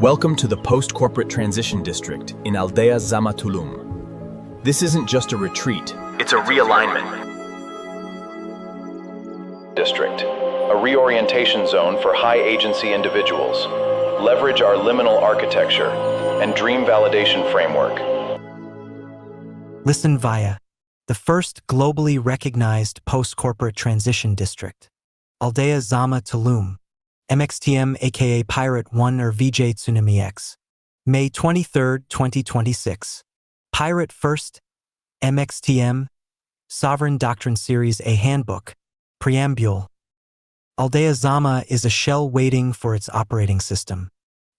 Welcome to the Post-Corporate Transition District in Aldea, Zamá, Tulum. This isn't just a retreat, it's a realignment. District, a reorientation zone for high-agency individuals. Leverage our liminal architecture and dream validation framework. Listen via the first globally recognized post-corporate transition district, Aldea, Zamá, Tulum, MXTM aka Pirate 1 or VJ Tsunami X. May 23, 2026. Pirate First, MXTM, Sovereign Doctrine Series A Handbook, Preambule. Aldea Zamá is a shell waiting for its operating system.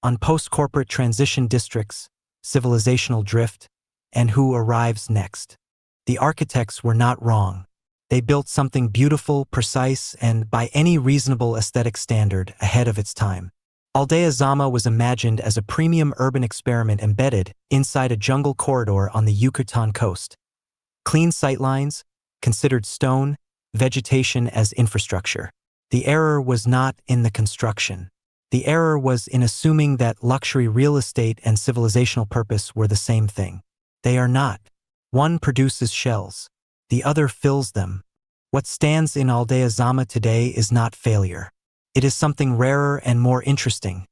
On post-corporate transition districts, civilizational drift, and who arrives next. The architects were not wrong. They built something beautiful, precise, and by any reasonable aesthetic standard ahead of its time. Aldea Zamá was imagined as a premium urban experiment embedded inside a jungle corridor on the Yucatan coast. Clean sightlines, considered stone, vegetation as infrastructure. The error was not in the construction. The error was in assuming that luxury real estate and civilizational purpose were the same thing. They are not. One produces shells. The other fills them. What stands in Aldea Zamá today is not failure. It is something rarer and more interesting.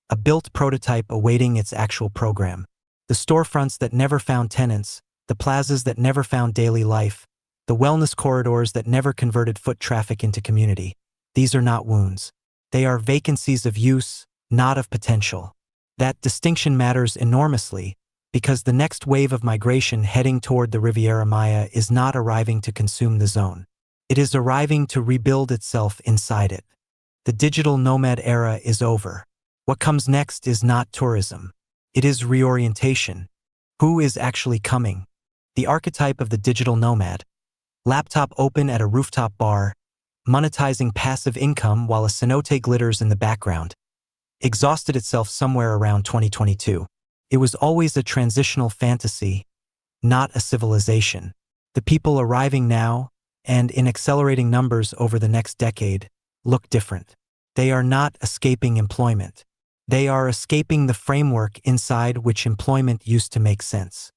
A built prototype awaiting its actual program. The storefronts that never found tenants, the plazas that never found daily life, the wellness corridors that never converted foot traffic into community. These are not wounds. They are vacancies of use, not of potential. That distinction matters enormously, because the next wave of migration heading toward the Riviera Maya is not arriving to consume the zone. It is arriving to rebuild itself inside it. The digital nomad era is over. What comes next is not tourism. It is reorientation. Who is actually coming? The archetype of the digital nomad. Laptop open at a rooftop bar, monetizing passive income while a cenote glitters in the background. Exhausted itself somewhere around 2022. It was always a transitional fantasy, not a civilization. The people arriving now, and in accelerating numbers over the next decade, look different. They are not escaping employment. They are escaping the framework inside which employment used to make sense.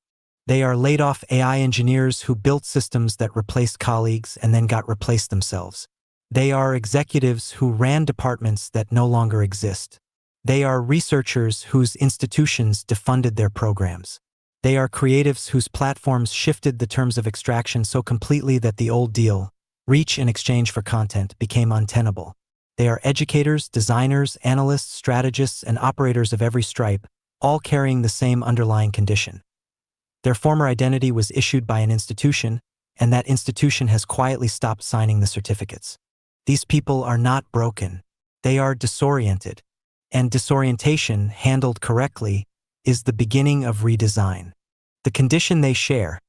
They are laid-off AI engineers who built systems that replaced colleagues and then got replaced themselves. They are executives who ran departments that no longer exist. They are researchers whose institutions defunded their programs. They are creatives whose platforms shifted the terms of extraction so completely that the old deal, reach in exchange for content, became untenable. They are educators, designers, analysts, strategists, and operators of every stripe, all carrying the same underlying condition. Their former identity was issued by an institution, and that institution has quietly stopped signing the certificates. These people are not broken. They are disoriented. And disorientation, handled correctly, is the beginning of redesign. The condition they share,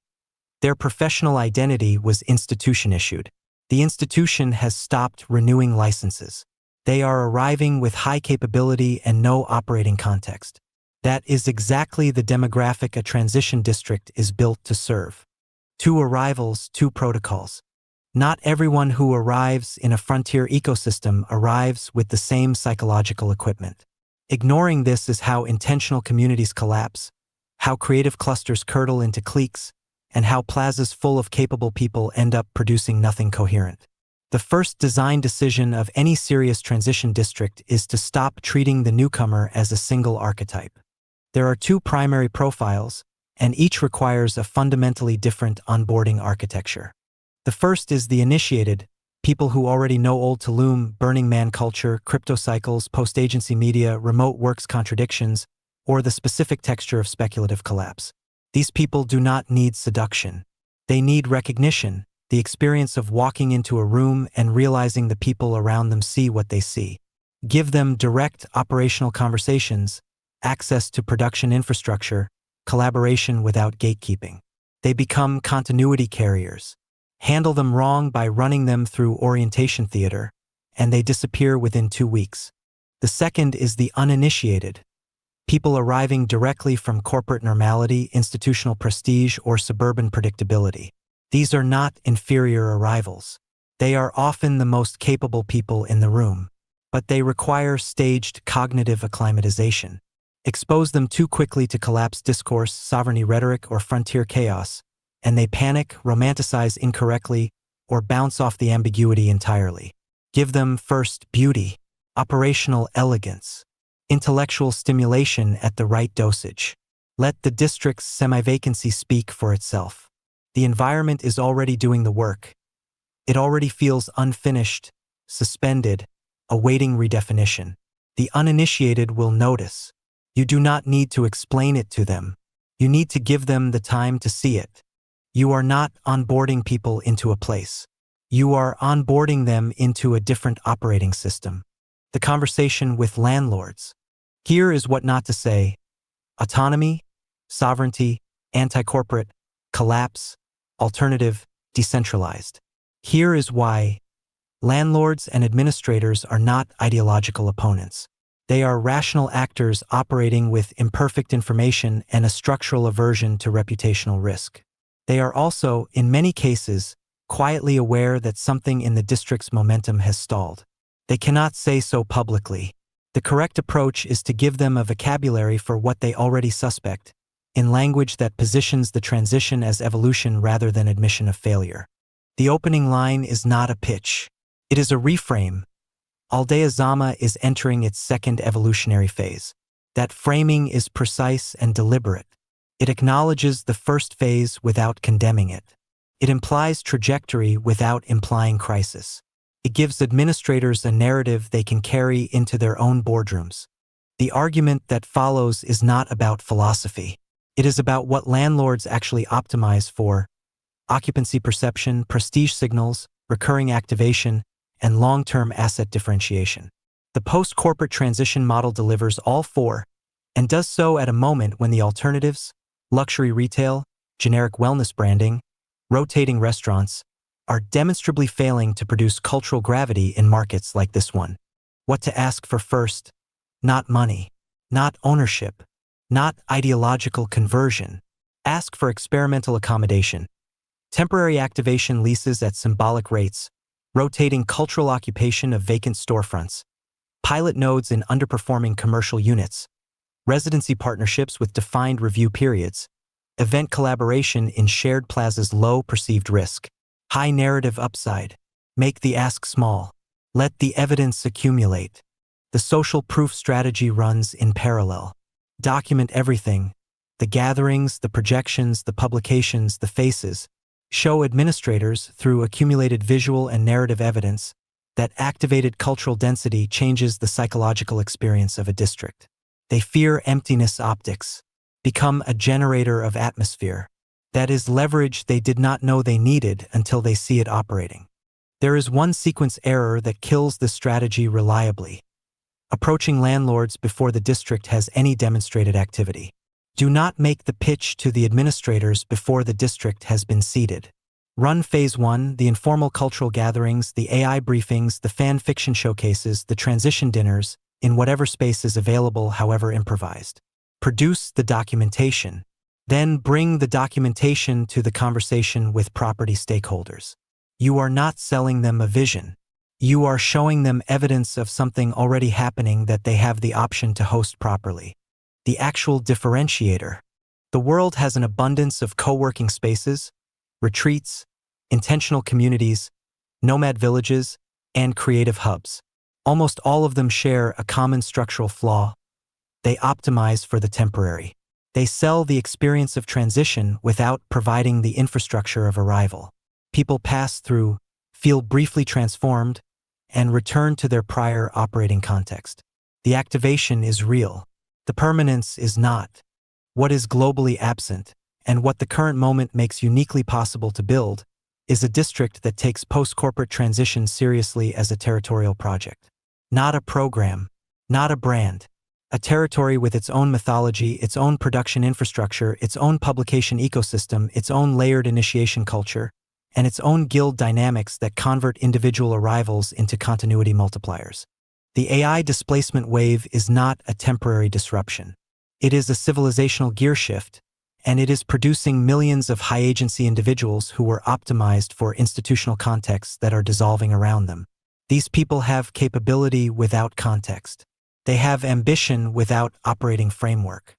their professional identity, was institution-issued. The institution has stopped renewing licenses. They are arriving with high capability and no operating context. That is exactly the demographic a transition district is built to serve. 2 arrivals, 2 protocols. Not everyone who arrives in a frontier ecosystem arrives with the same psychological equipment. Ignoring this is how intentional communities collapse, how creative clusters curdle into cliques, and how plazas full of capable people end up producing nothing coherent. The first design decision of any serious transition district is to stop treating the newcomer as a single archetype. There are 2 primary profiles, and each requires a fundamentally different onboarding architecture. The first is the initiated, people who already know old Tulum, Burning Man culture, crypto cycles, post-agency media, remote works contradictions, or the specific texture of speculative collapse. These people do not need seduction. They need recognition, the experience of walking into a room and realizing the people around them see what they see. Give them direct operational conversations, access to production infrastructure, collaboration without gatekeeping. They become continuity carriers. Handle them wrong by running them through orientation theater, and they disappear within 2 weeks. The second is the uninitiated, people arriving directly from corporate normality, institutional prestige, or suburban predictability. These are not inferior arrivals. They are often the most capable people in the room, but they require staged cognitive acclimatization. Expose them too quickly to collapse discourse, sovereignty rhetoric, or frontier chaos, and they panic, romanticize incorrectly, or bounce off the ambiguity entirely. Give them first beauty, operational elegance, intellectual stimulation at the right dosage. Let the district's semi-vacancy speak for itself. The environment is already doing the work. It already feels unfinished, suspended, awaiting redefinition. The uninitiated will notice. You do not need to explain it to them. You need to give them the time to see it. You are not onboarding people into a place. You are onboarding them into a different operating system. The conversation with landlords. Here is what not to say. Autonomy, sovereignty, anti-corporate, collapse, alternative, decentralized. Here is why. Landlords and administrators are not ideological opponents. They are rational actors operating with imperfect information and a structural aversion to reputational risk. They are also, in many cases, quietly aware that something in the district's momentum has stalled. They cannot say so publicly. The correct approach is to give them a vocabulary for what they already suspect, in language that positions the transition as evolution rather than admission of failure. The opening line is not a pitch. It is a reframe. Aldea Zamá is entering its second evolutionary phase. That framing is precise and deliberate. It acknowledges the first phase without condemning it. It implies trajectory without implying crisis. It gives administrators a narrative they can carry into their own boardrooms. The argument that follows is not about philosophy. It is about what landlords actually optimize for: occupancy perception, prestige signals, recurring activation, and long-term asset differentiation. The post-corporate transition model delivers all four, and does so at a moment when the alternatives, luxury retail, generic wellness branding, rotating restaurants, are demonstrably failing to produce cultural gravity in markets like this one. What to ask for first? Not money, not ownership, not ideological conversion. Ask for experimental accommodation, temporary activation leases at symbolic rates, rotating cultural occupation of vacant storefronts, pilot nodes in underperforming commercial units, residency partnerships with defined review periods, event collaboration in shared plazas, low perceived risk, high narrative upside. Make the ask small. Let the evidence accumulate. The social proof strategy runs in parallel. Document everything: the gatherings, the projections, the publications, the faces. Show administrators, through accumulated visual and narrative evidence, that activated cultural density changes the psychological experience of a district. They fear emptiness optics. Become a generator of atmosphere. That is leverage they did not know they needed until they see it operating. There is one sequence error that kills this strategy reliably: approaching landlords before the district has any demonstrated activity. Do not make the pitch to the administrators before the district has been seeded. Run Phase 1, the informal cultural gatherings, the AI briefings, the fan fiction showcases, the transition dinners, in whatever space is available, however improvised. Produce the documentation. Then bring the documentation to the conversation with property stakeholders. You are not selling them a vision. You are showing them evidence of something already happening that they have the option to host properly. The actual differentiator. The world has an abundance of co-working spaces, retreats, intentional communities, nomad villages, and creative hubs. Almost all of them share a common structural flaw. They optimize for the temporary. They sell the experience of transition without providing the infrastructure of arrival. People pass through, feel briefly transformed, and return to their prior operating context. The activation is real. The permanence is not. What is globally absent, and what the current moment makes uniquely possible to build, is a district that takes post-corporate transition seriously as a territorial project. Not a program, not a brand. A territory with its own mythology, its own production infrastructure, its own publication ecosystem, its own layered initiation culture, and its own guild dynamics that convert individual arrivals into continuity multipliers. The AI displacement wave is not a temporary disruption. It is a civilizational gear shift, and it is producing millions of high-agency individuals who were optimized for institutional contexts that are dissolving around them. These people have capability without context. They have ambition without operating framework.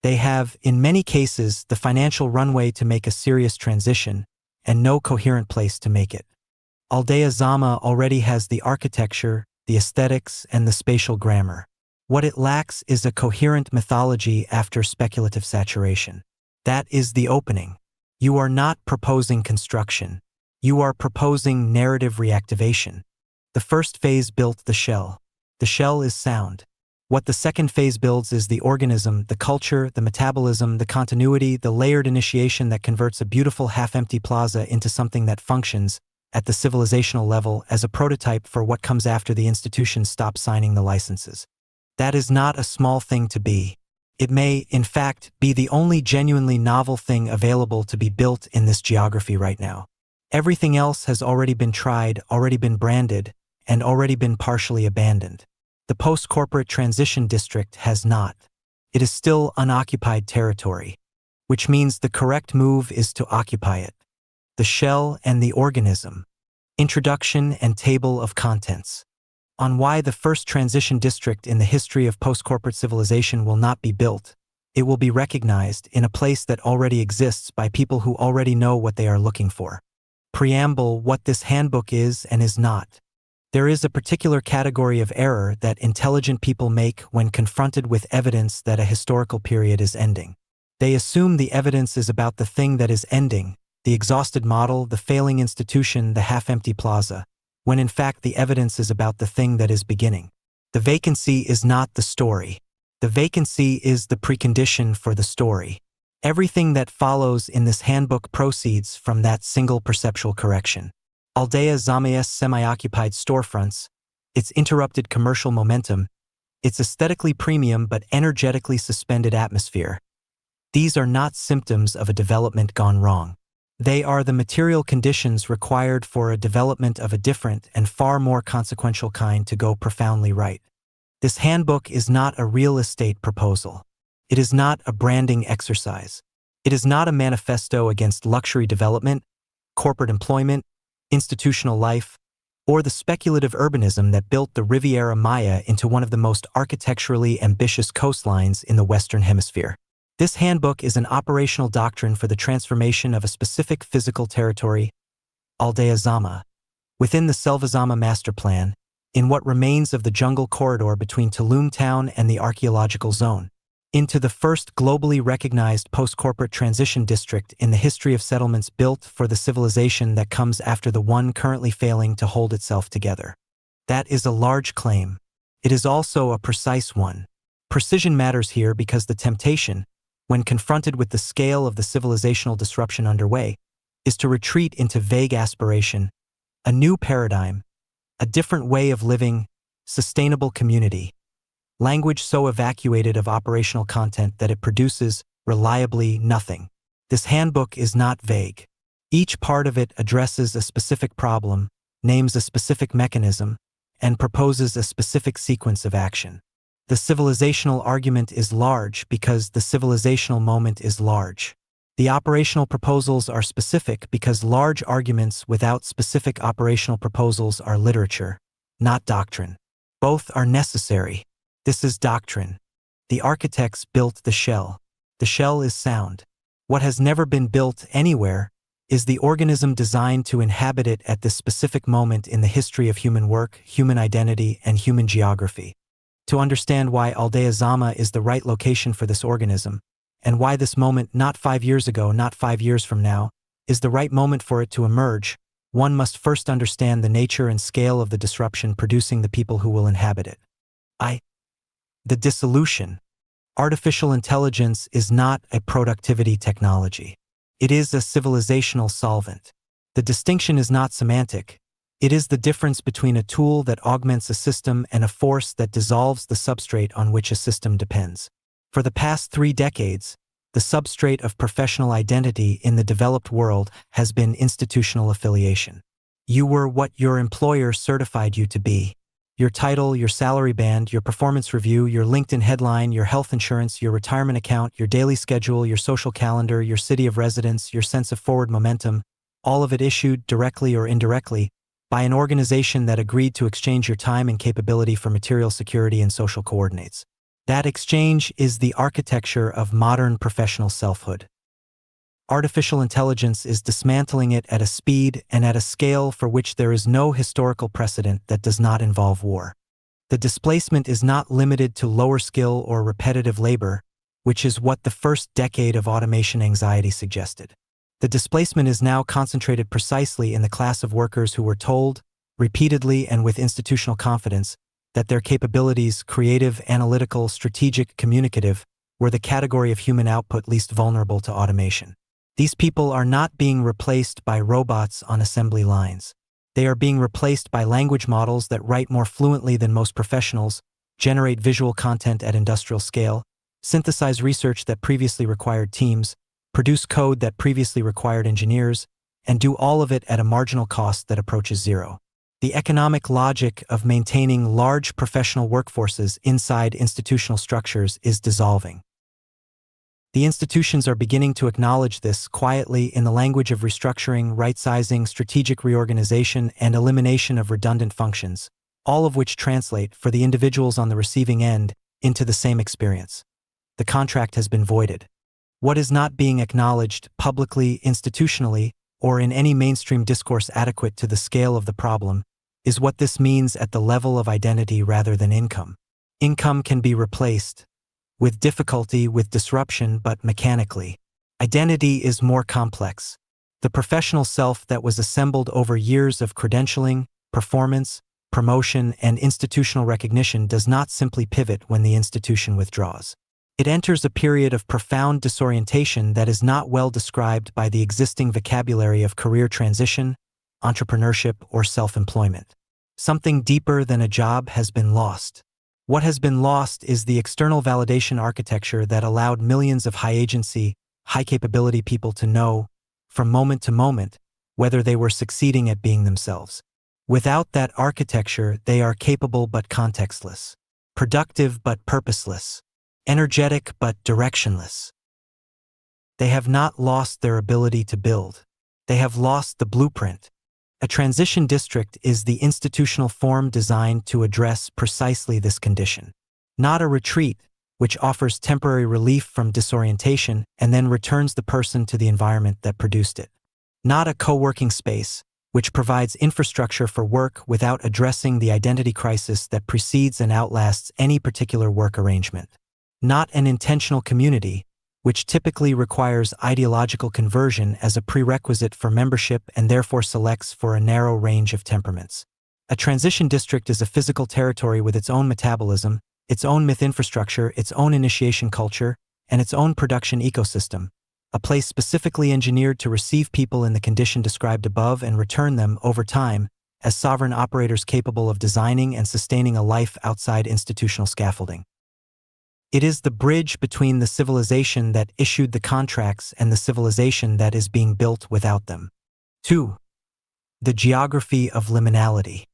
They have, in many cases, the financial runway to make a serious transition and no coherent place to make it. Aldea Zamá already has the architecture, the aesthetics, and the spatial grammar. What it lacks is a coherent mythology after speculative saturation. That is the opening. You are not proposing construction. You are proposing narrative reactivation. The first phase built the shell. The shell is sound. What the second phase builds is the organism, the culture, the metabolism, the continuity, the layered initiation that converts a beautiful half-empty plaza into something that functions, at the civilizational level, as a prototype for what comes after the institutions stop signing the licenses. That is not a small thing to be. It may, in fact, be the only genuinely novel thing available to be built in this geography right now. Everything else has already been tried, already been branded, and already been partially abandoned. The post-corporate transition district has not. It is still unoccupied territory, which means the correct move is to occupy it. The shell and the organism. Introduction and table of contents. On why the first transition district in the history of post-corporate civilization will not be built. It will be recognized in a place that already exists by people who already know what they are looking for. Preamble: what this handbook is and is not. There is a particular category of error that intelligent people make when confronted with evidence that a historical period is ending. They assume the evidence is about the thing that is ending, the exhausted model, the failing institution, the half-empty plaza, when in fact the evidence is about the thing that is beginning. The vacancy is not the story. The vacancy is the precondition for the story. Everything that follows in this handbook proceeds from that single perceptual correction. Aldea Zamá's semi-occupied storefronts, its interrupted commercial momentum, its aesthetically premium but energetically suspended atmosphere. These are not symptoms of a development gone wrong. They are the material conditions required for a development of a different and far more consequential kind to go profoundly right. This handbook is not a real estate proposal. It is not a branding exercise. It is not a manifesto against luxury development, corporate employment, institutional life, or the speculative urbanism that built the Riviera Maya into one of the most architecturally ambitious coastlines in the Western Hemisphere. This handbook is an operational doctrine for the transformation of a specific physical territory, Aldea Zamá, within the Selva Zamá master plan, in what remains of the jungle corridor between Tulum town and the archaeological zone, into the first globally recognized post-corporate transition district in the history of settlements built for the civilization that comes after the one currently failing to hold itself together. That is a large claim. It is also a precise one. Precision matters here because the temptation, when confronted with the scale of the civilizational disruption underway, is to retreat into vague aspiration, a new paradigm, a different way of living, sustainable community. Language so evacuated of operational content that it produces, reliably, nothing. This handbook is not vague. Each part of it addresses a specific problem, names a specific mechanism, and proposes a specific sequence of action. The civilizational argument is large because the civilizational moment is large. The operational proposals are specific because large arguments without specific operational proposals are literature, not doctrine. Both are necessary. This is doctrine. The architects built the shell. The shell is sound. What has never been built anywhere is the organism designed to inhabit it at this specific moment in the history of human work, human identity, and human geography. To understand why Aldea Zamá is the right location for this organism, and why this moment, not 5 years ago, not 5 years from now, is the right moment for it to emerge, one must first understand the nature and scale of the disruption producing the people who will inhabit it. The dissolution. Artificial intelligence is not a productivity technology. It is a civilizational solvent. The distinction is not semantic. It is the difference between a tool that augments a system and a force that dissolves the substrate on which a system depends. For the past 3 decades, the substrate of professional identity in the developed world has been institutional affiliation. You were what your employer certified you to be. Your title, your salary band, your performance review, your LinkedIn headline, your health insurance, your retirement account, your daily schedule, your social calendar, your city of residence, your sense of forward momentum, all of it issued, directly or indirectly, by an organization that agreed to exchange your time and capability for material security and social coordinates. That exchange is the architecture of modern professional selfhood. Artificial intelligence is dismantling it at a speed and at a scale for which there is no historical precedent that does not involve war. The displacement is not limited to lower skill or repetitive labor, which is what the first decade of automation anxiety suggested. The displacement is now concentrated precisely in the class of workers who were told, repeatedly and with institutional confidence, that their capabilities, creative, analytical, strategic, communicative, were the category of human output least vulnerable to automation. These people are not being replaced by robots on assembly lines. They are being replaced by language models that write more fluently than most professionals, generate visual content at industrial scale, synthesize research that previously required teams, produce code that previously required engineers, and do all of it at a marginal cost that approaches zero. The economic logic of maintaining large professional workforces inside institutional structures is dissolving. The institutions are beginning to acknowledge this quietly in the language of restructuring, right-sizing, strategic reorganization, and elimination of redundant functions, all of which translate, for the individuals on the receiving end, into the same experience. The contract has been voided. What is not being acknowledged publicly, institutionally, or in any mainstream discourse adequate to the scale of the problem is what this means at the level of identity rather than income. Income can be replaced, with difficulty, with disruption, but mechanically. Identity is more complex. The professional self that was assembled over years of credentialing, performance, promotion, and institutional recognition does not simply pivot when the institution withdraws. It enters a period of profound disorientation that is not well described by the existing vocabulary of career transition, entrepreneurship, or self-employment. Something deeper than a job has been lost. What has been lost is the external validation architecture that allowed millions of high-agency, high-capability people to know, from moment to moment, whether they were succeeding at being themselves. Without that architecture, they are capable but contextless, productive but purposeless, energetic but directionless. They have not lost their ability to build. They have lost the blueprint. A transition district is the institutional form designed to address precisely this condition. Not a retreat, which offers temporary relief from disorientation and then returns the person to the environment that produced it. Not a co-working space, which provides infrastructure for work without addressing the identity crisis that precedes and outlasts any particular work arrangement. Not an intentional community, which typically requires ideological conversion as a prerequisite for membership and therefore selects for a narrow range of temperaments. A transition district is a physical territory with its own metabolism, its own myth infrastructure, its own initiation culture, and its own production ecosystem, a place specifically engineered to receive people in the condition described above and return them over time as sovereign operators capable of designing and sustaining a life outside institutional scaffolding. It is the bridge between the civilization that issued the contracts and the civilization that is being built without them. 2. The geography of liminality.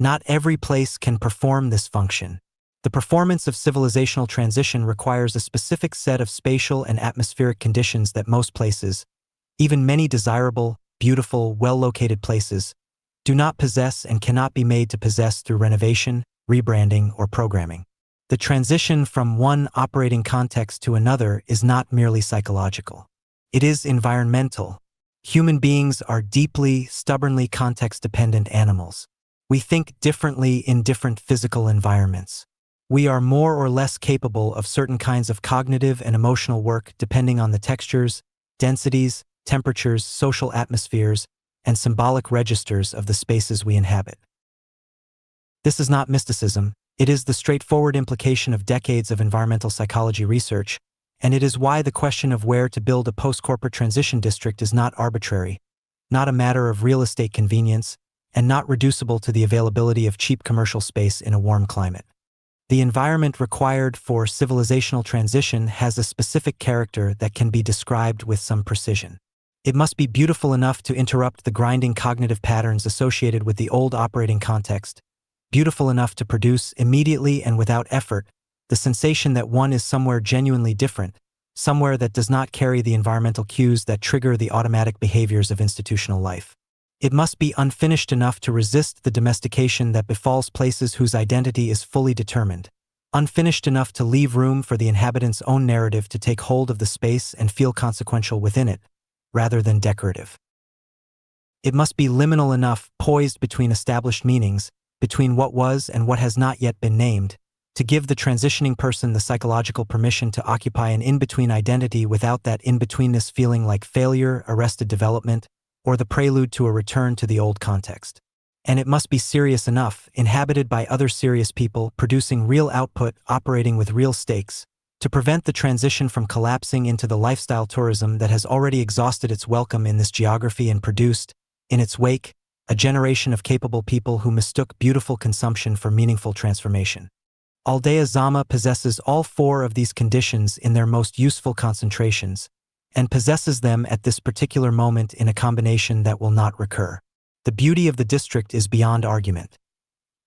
Not every place can perform this function. The performance of civilizational transition requires a specific set of spatial and atmospheric conditions that most places, even many desirable, beautiful, well-located places, do not possess and cannot be made to possess through renovation, rebranding, or programming. The transition from one operating context to another is not merely psychological. It is environmental. Human beings are deeply, stubbornly context-dependent animals. We think differently in different physical environments. We are more or less capable of certain kinds of cognitive and emotional work depending on the textures, densities, temperatures, social atmospheres, and symbolic registers of the spaces we inhabit. This is not mysticism. It is the straightforward implication of decades of environmental psychology research, and it is why the question of where to build a post-corporate transition district is not arbitrary, not a matter of real estate convenience, and not reducible to the availability of cheap commercial space in a warm climate. The environment required for civilizational transition has a specific character that can be described with some precision. It must be beautiful enough to interrupt the grinding cognitive patterns associated with the old operating context, beautiful enough to produce, immediately and without effort, the sensation that one is somewhere genuinely different, somewhere that does not carry the environmental cues that trigger the automatic behaviors of institutional life. It must be unfinished enough to resist the domestication that befalls places whose identity is fully determined, unfinished enough to leave room for the inhabitant's own narrative to take hold of the space and feel consequential within it, rather than decorative. It must be liminal enough, poised between established meanings, between what was and what has not yet been named, to give the transitioning person the psychological permission to occupy an in-between identity without that in-betweenness feeling like failure, arrested development, or the prelude to a return to the old context. And it must be serious enough, inhabited by other serious people, producing real output, operating with real stakes, to prevent the transition from collapsing into the lifestyle tourism that has already exhausted its welcome in this geography and produced, in its wake, a generation of capable people who mistook beautiful consumption for meaningful transformation. Aldea Zamá possesses all four of these conditions in their most useful concentrations, and possesses them at this particular moment in a combination that will not recur. The beauty of the district is beyond argument.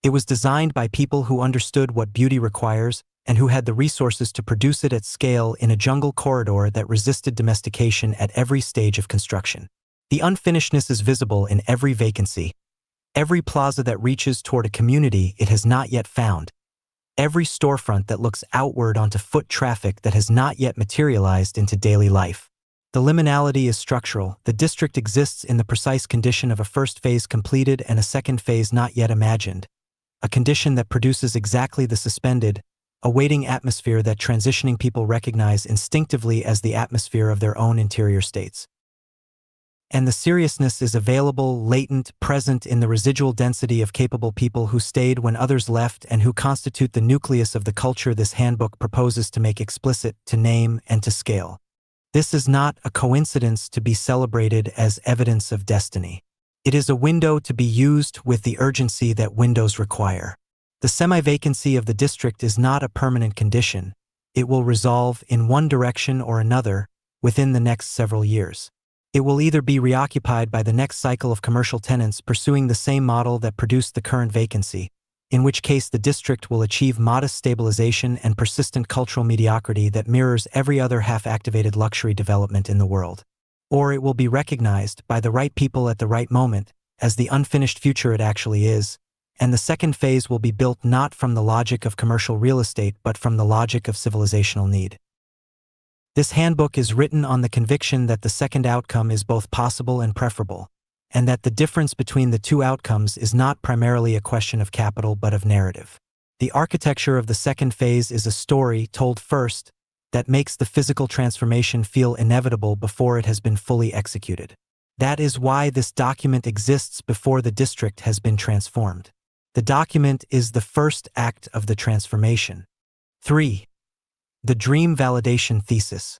It was designed by people who understood what beauty requires and who had the resources to produce it at scale in a jungle corridor that resisted domestication at every stage of construction. The unfinishedness is visible in every vacancy, every plaza that reaches toward a community it has not yet found, every storefront that looks outward onto foot traffic that has not yet materialized into daily life. The liminality is structural. The district exists in the precise condition of a first phase completed and a second phase not yet imagined, a condition that produces exactly the suspended, awaiting atmosphere that transitioning people recognize instinctively as the atmosphere of their own interior states. And the seriousness is available, latent, present in the residual density of capable people who stayed when others left and who constitute the nucleus of the culture this handbook proposes to make explicit, to name, and to scale. This is not a coincidence to be celebrated as evidence of destiny. It is a window to be used with the urgency that windows require. The semi-vacancy of the district is not a permanent condition. It will resolve in one direction or another within the next several years. It will either be reoccupied by the next cycle of commercial tenants pursuing the same model that produced the current vacancy, in which case the district will achieve modest stabilization and persistent cultural mediocrity that mirrors every other half-activated luxury development in the world. Or it will be recognized by the right people at the right moment as the unfinished future it actually is, and the second phase will be built not from the logic of commercial real estate but from the logic of civilizational need. This handbook is written on the conviction that the second outcome is both possible and preferable, and that the difference between the two outcomes is not primarily a question of capital but of narrative. The architecture of the second phase is a story told first that makes the physical transformation feel inevitable before it has been fully executed. That is why this document exists before the district has been transformed. The document is the first act of the transformation. 3. The Dream Validation Thesis.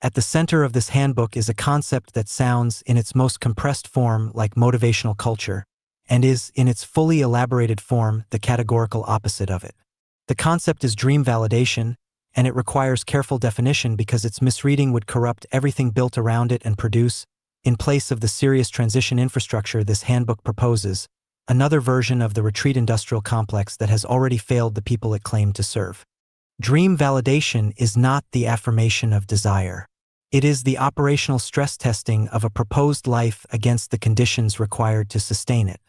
At the center of this handbook is a concept that sounds, in its most compressed form, like motivational culture, and is, in its fully elaborated form, the categorical opposite of it. The concept is dream validation, and it requires careful definition because its misreading would corrupt everything built around it and produce, in place of the serious transition infrastructure this handbook proposes, another version of the retreat industrial complex that has already failed the people it claimed to serve. Dream validation is not the affirmation of desire. It is the operational stress testing of a proposed life against the conditions required to sustain it.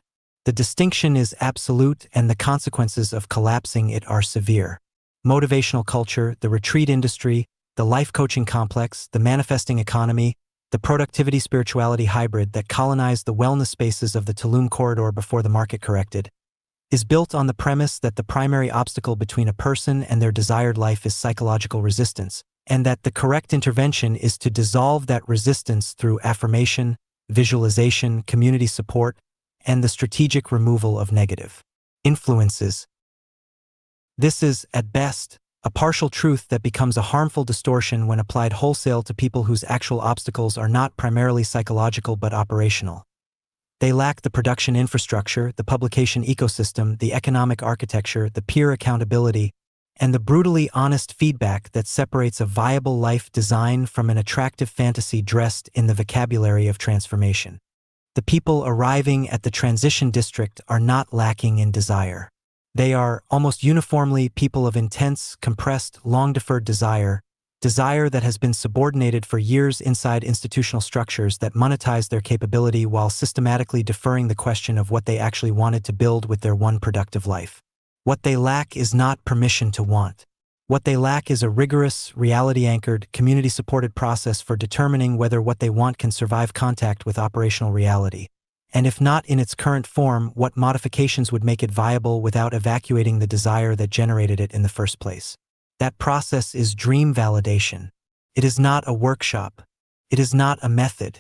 The distinction is absolute and the consequences of collapsing it are severe. Motivational culture, the retreat industry, the life coaching complex, the manifesting economy, the productivity spirituality hybrid that colonized the wellness spaces of the Tulum corridor before the market corrected, is built on the premise that the primary obstacle between a person and their desired life is psychological resistance, and that the correct intervention is to dissolve that resistance through affirmation, visualization, community support, and the strategic removal of negative influences. This is, at best, a partial truth that becomes a harmful distortion when applied wholesale to people whose actual obstacles are not primarily psychological but operational. They lack the production infrastructure, the publication ecosystem, the economic architecture, the peer accountability, and the brutally honest feedback that separates a viable life design from an attractive fantasy dressed in the vocabulary of transformation. The people arriving at the transition district are not lacking in desire. They are, almost uniformly, people of intense, compressed, long-deferred desire, Desire that has been subordinated for years inside institutional structures that monetize their capability while systematically deferring the question of what they actually wanted to build with their one productive life. What they lack is not permission to want. What they lack is a rigorous, reality-anchored, community-supported process for determining whether what they want can survive contact with operational reality. And if not in its current form, what modifications would make it viable without evacuating the desire that generated it in the first place. That process is dream validation. It is not a workshop. It is not a method.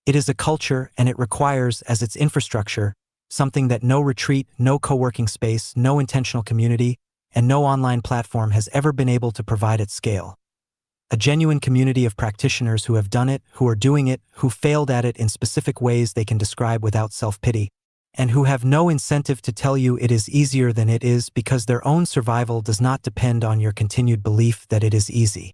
It is a culture, and it requires, as its infrastructure, something that no retreat, no co-working space, no intentional community, and no online platform has ever been able to provide at scale. A genuine community of practitioners who have done it, who are doing it, who failed at it in specific ways they can describe without self-pity, and who have no incentive to tell you it is easier than it is because their own survival does not depend on your continued belief that it is easy.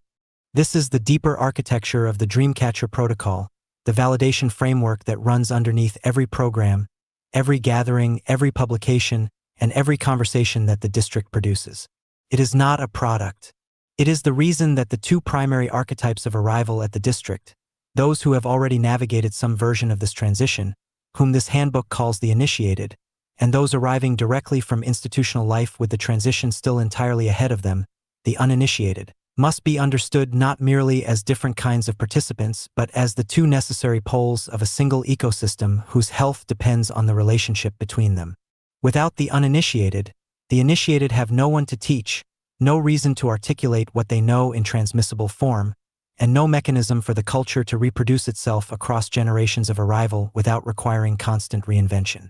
This is the deeper architecture of the Dreamcatcher protocol, the validation framework that runs underneath every program, every gathering, every publication, and every conversation that the district produces. It is not a product. It is the reason that the two primary archetypes of arrival at the district, those who have already navigated some version of this transition, whom this handbook calls the initiated, and those arriving directly from institutional life with the transition still entirely ahead of them, the uninitiated, must be understood not merely as different kinds of participants, but as the two necessary poles of a single ecosystem whose health depends on the relationship between them. Without the uninitiated, the initiated have no one to teach, no reason to articulate what they know in transmissible form, and no mechanism for the culture to reproduce itself across generations of arrival without requiring constant reinvention.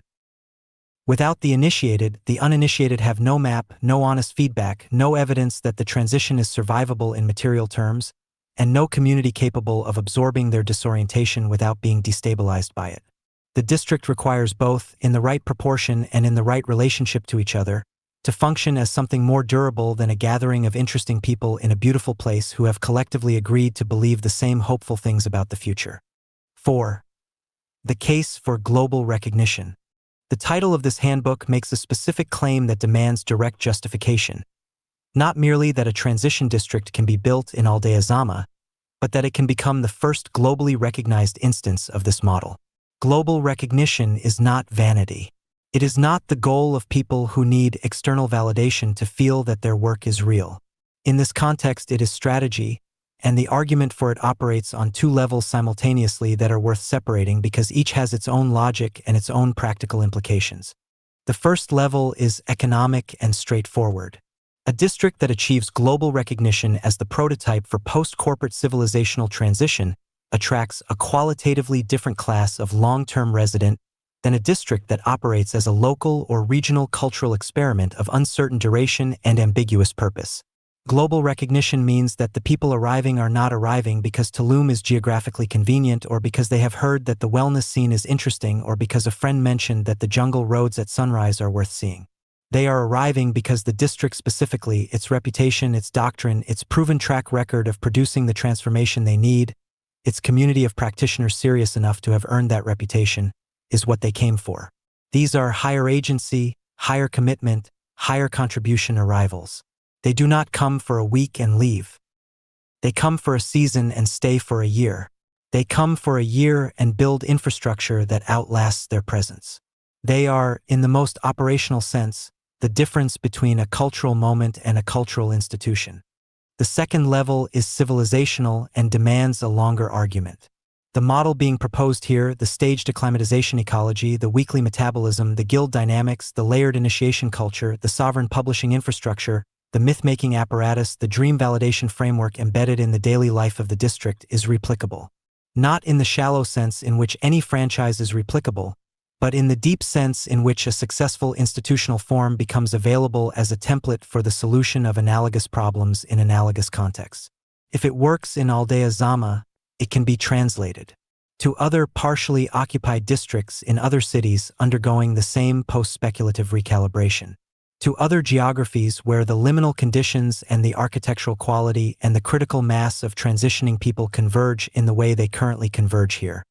Without the initiated, the uninitiated have no map, no honest feedback, no evidence that the transition is survivable in material terms, and no community capable of absorbing their disorientation without being destabilized by it. The district requires both, in the right proportion and in the right relationship to each other, to function as something more durable than a gathering of interesting people in a beautiful place who have collectively agreed to believe the same hopeful things about the future. 4. The case for global recognition. The title of this handbook makes a specific claim that demands direct justification. Not merely that a transition district can be built in Aldea Zamá, but that it can become the first globally recognized instance of this model. Global recognition is not vanity. It is not the goal of people who need external validation to feel that their work is real. In this context, it is strategy, and the argument for it operates on two levels simultaneously that are worth separating because each has its own logic and its own practical implications. The first level is economic and straightforward. A district that achieves global recognition as the prototype for post-corporate civilizational transition attracts a qualitatively different class of long-term resident than a district that operates as a local or regional cultural experiment of uncertain duration and ambiguous purpose. Global recognition means that the people arriving are not arriving because Tulum is geographically convenient or because they have heard that the wellness scene is interesting or because a friend mentioned that the jungle roads at sunrise are worth seeing. They are arriving because the district specifically, its reputation, its doctrine, its proven track record of producing the transformation they need, its community of practitioners serious enough to have earned that reputation, is what they came for. These are higher agency, higher commitment, higher contribution arrivals. They do not come for a week and leave. They come for a season and stay for a year. They come for a year and build infrastructure that outlasts their presence. They are, in the most operational sense, the difference between a cultural moment and a cultural institution. The second level is civilizational and demands a longer argument. The model being proposed here, the staged acclimatization ecology, the weekly metabolism, the guild dynamics, the layered initiation culture, the sovereign publishing infrastructure, the myth-making apparatus, the dream validation framework embedded in the daily life of the district is replicable. Not in the shallow sense in which any franchise is replicable, but in the deep sense in which a successful institutional form becomes available as a template for the solution of analogous problems in analogous contexts. If it works in Aldea Zamá, it can be translated to other partially occupied districts in other cities undergoing the same post-speculative recalibration, to other geographies where the liminal conditions and the architectural quality and the critical mass of transitioning people converge in the way they currently converge here.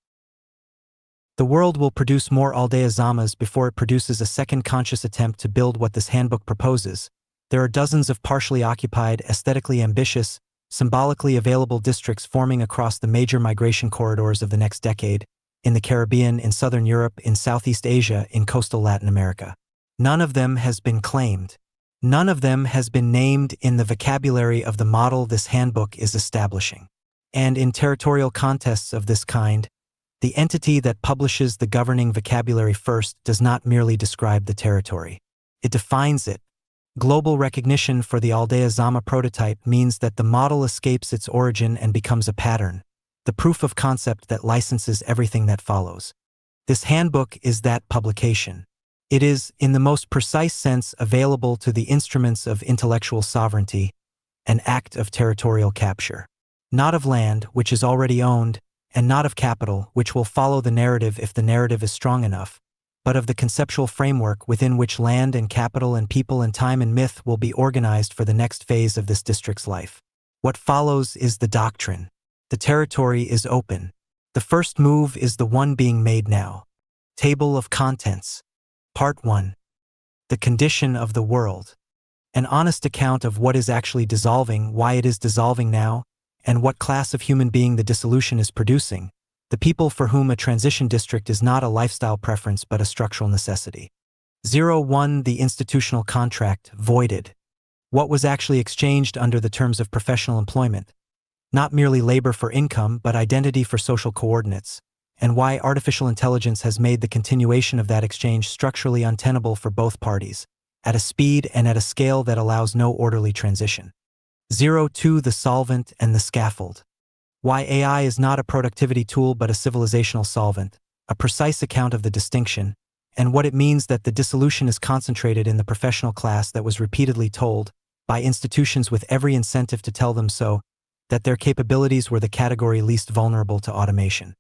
The world will produce more Aldea Zamás before it produces a second conscious attempt to build what this handbook proposes. There are dozens of partially occupied, aesthetically ambitious, symbolically available districts forming across the major migration corridors of the next decade, in the Caribbean, in Southern Europe, in Southeast Asia, in coastal Latin America. None of them has been claimed. None of them has been named in the vocabulary of the model this handbook is establishing. And in territorial contests of this kind, the entity that publishes the governing vocabulary first does not merely describe the territory. It defines it. Global recognition for the Aldea Zamá prototype means that the model escapes its origin and becomes a pattern, the proof of concept that licenses everything that follows. This handbook is that publication. It is, in the most precise sense, available to the instruments of intellectual sovereignty, an act of territorial capture. Not of land, which is already owned, and not of capital, which will follow the narrative if the narrative is strong enough, but of the conceptual framework within which land and capital and people and time and myth will be organized for the next phase of this district's life. What follows is the doctrine. The territory is open. The first move is the one being made now. Table of Contents. Part 1. The Condition of the World. An honest account of what is actually dissolving, why it is dissolving now, and what class of human being the dissolution is producing, the people for whom a transition district is not a lifestyle preference but a structural necessity. 01. The institutional contract, voided. What was actually exchanged under the terms of professional employment? Not merely labor for income, but identity for social coordinates, and why artificial intelligence has made the continuation of that exchange structurally untenable for both parties, at a speed and at a scale that allows no orderly transition. 02. The solvent and the scaffold. Why AI is not a productivity tool but a civilizational solvent, a precise account of the distinction, and what it means that the dissolution is concentrated in the professional class that was repeatedly told, by institutions with every incentive to tell them so, that their capabilities were the category least vulnerable to automation.